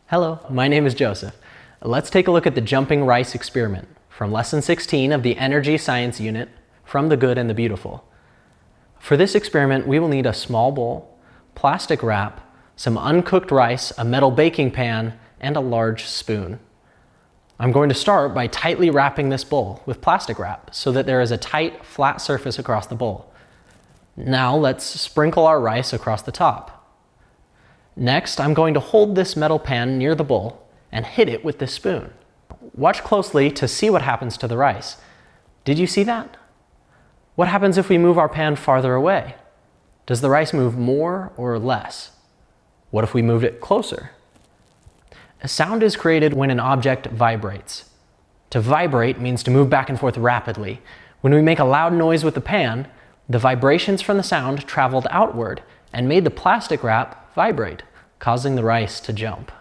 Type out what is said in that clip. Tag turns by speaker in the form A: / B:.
A: Hello, my name is Joseph. Let's take a look at the jumping rice experiment from lesson 16 of the Energy Science unit, From the Good and the Beautiful. For this experiment, we will need a small bowl, plastic wrap, some uncooked rice, a metal baking pan, and a large spoon. I'm going to start by tightly wrapping this bowl with plastic wrap so that there is a tight, flat surface across the bowl. Now let's sprinkle our rice across the top. Next, I'm going to hold this metal pan near the bowl and hit it with this spoon. Watch closely to see what happens to the rice. Did you see that? What happens if we move our pan farther away? Does the rice move more or less? What if we moved it closer? A sound is created when an object vibrates. To vibrate means to move back and forth rapidly. When we make a loud noise with the pan, the vibrations from the sound traveled outward and made the plastic wrap vibrate, causing the rice to jump.